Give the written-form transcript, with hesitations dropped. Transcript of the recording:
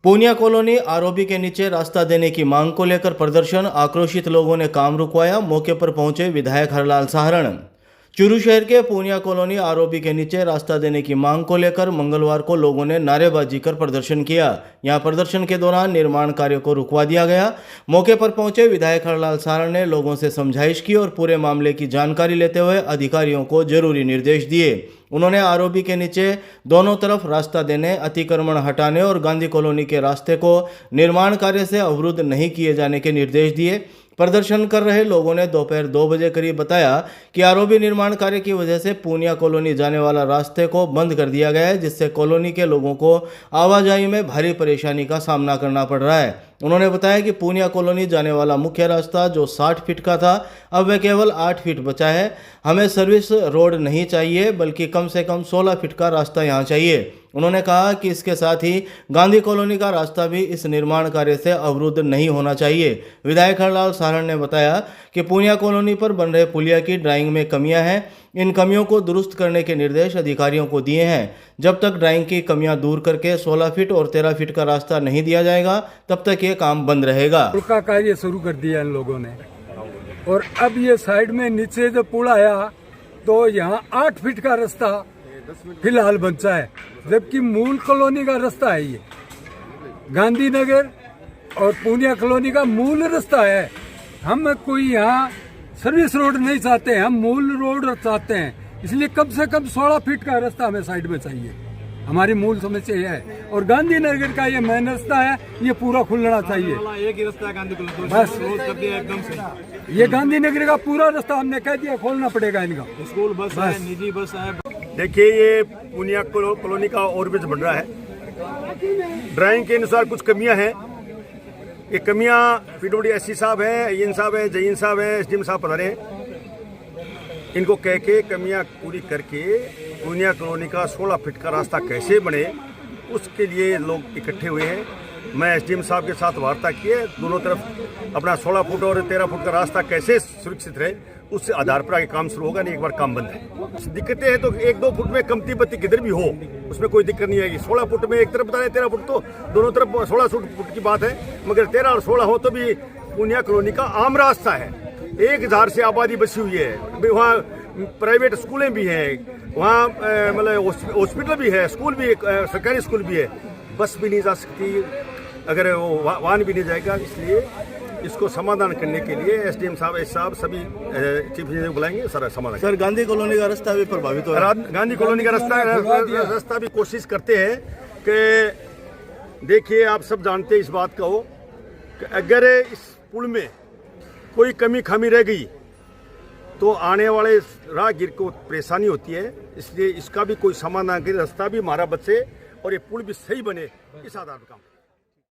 Poonia colony ROB के नीचे रास्ता देने की मांग को लेकर प्रदर्शन, आक्रोशित लोगों ने काम रुकवाया। मौके पर पहुंचे विधायक हरलाल साहरण। चूरू शहर के पूनिया कॉलोनी आरओबी के नीचे रास्ता देने की मांग को लेकर मंगलवार को लोगों ने नारेबाजी कर प्रदर्शन किया। यहां प्रदर्शन के दौरान निर्माण कार्य को रुकवा दिया गया। मौके पर पहुंचे विधायक हरलाल साहरण ने लोगों से समझाइश की और पूरे मामले की जानकारी लेते हुए अधिकारियों को जरूरी निर्देश दिए। उन्होंने आरओबी के नीचे दोनों तरफ रास्ता देने, अतिक्रमण हटाने और गांधी कॉलोनी के रास्ते को निर्माण कार्य से अवरुद्ध नहीं किए जाने के निर्देश दिए। प्रदर्शन कर रहे लोगों ने दोपहर 2 बजे करीब बताया कि आरओबी निर्माण कार्य की वजह से पूनिया कॉलोनी जाने वाला रास्ते को बंद कर दिया गया है, जिससे कॉलोनी के लोगों को आवाजाही में भारी परेशानी का सामना करना पड़ रहा है। उन्होंने बताया कि पूनिया कॉलोनी जाने वाला मुख्य रास्ता जो 60 फीट का था, अब वह केवल 8 फीट बचा है। हमें सर्विस रोड नहीं चाहिए, बल्कि कम से कम 16 फीट का रास्ता यहाँ चाहिए। उन्होंने कहा कि इसके साथ ही गांधी कॉलोनी का रास्ता भी इस निर्माण कार्य से अवरुद्ध नहीं होना चाहिए। विधायक हरलाल साहरण ने बताया कि पूनिया कॉलोनी पर बन रहे पुलिया की ड्राइंग में कमियां हैं। इन कमियों को दुरुस्त करने के निर्देश अधिकारियों को दिए हैं। जब तक ड्राइंग की कमियां दूर करके 16 फीट और 13 फीट का रास्ता नहीं दिया जाएगा, तब तक ये काम बंद रहेगा। पुल का कार्य शुरू कर दिया इन लोगों ने, और अब ये साइड में नीचे जो पुल आया तो यहाँ 8 फीट का रास्ता फिलहाल बचा है, जबकि मूल कॉलोनी का रास्ता है ये गांधीनगर और पूनिया कॉलोनी का मूल रास्ता है। हम कोई यहाँ सर्विस रोड नहीं चाहते हैं, हम मूल रोड चाहते हैं। इसलिए कम से कम 16 फीट का रास्ता हमें साइड में चाहिए। हमारी मूल समस्या यह है, और गांधीनगर का ये मेन रास्ता है, ये पूरा खुलना चाहिए। एक ही रास्ता है गांधी बस कर दिया एकदम से। ये गांधीनगर का पूरा रास्ता हमने कह दिया खोलना पड़ेगा इनका। स्कूल बस है, निजी बस है। देखिए, ये पूनिया कॉलोनी का ओवरब्रिज बन रहा है। ड्राइंग के अनुसार कुछ कमियां हैं। ये कमियां पीडब्ल्यूडी साहब है, इन साहब है, जईन साहब है, एसडीएम साहब बता रहे हैं। इनको कह के कमियां पूरी करके पूनिया कॉलोनी का 16 फीट का रास्ता कैसे बने, उसके लिए लोग इकट्ठे हुए हैं। मैं एसडीएम साहब के साथ वार्ता की है। दोनों तरफ अपना 16 फुट और 13 फुट का रास्ता कैसे सुरक्षित रहे, उस आधार पर आगे काम शुरू होगा। नहीं, एक बार काम बंद है। दिक्कतें हैं तो 1-2 फुट में कमती बत्ती किधर भी हो, उसमें कोई दिक्कत नहीं आएगी। 16 फुट में एक तरफ बता रहे, 13 फुट तो दोनों तरफ 16 फुट की बात है, मगर 13 और 16 हो तो भी पूनिया कॉलोनी का आम रास्ता है। 1000 से आबादी बसी हुई है। वहाँ प्राइवेट स्कूलें भी हैं, वहाँ मतलब हॉस्पिटल भी है, स्कूल भी, सरकारी स्कूल भी है। बस भी नहीं जा सकती, अगर वो वाहन भी नहीं जाएगा। इसलिए इसको समाधान करने के लिए एसडीएम साहब, एस साहब, सभी चीफ इंजीनियर बुलाएंगे, सारा समाधान। सर, गांधी कॉलोनी का रास्ता भी प्रभावित हो रहा है। गांधी कॉलोनी का रास्ता भी कोशिश करते हैं कि देखिए, आप सब जानते हैं इस बात को कि अगर इस पुल में कोई कमी खामी रह गई तो आने वाले राहगीर को परेशानी होती है। इसलिए इसका भी कोई समाधान करे, रास्ता भी हमारा बचे और ये पुल भी सही बने, इस आधार पर काम।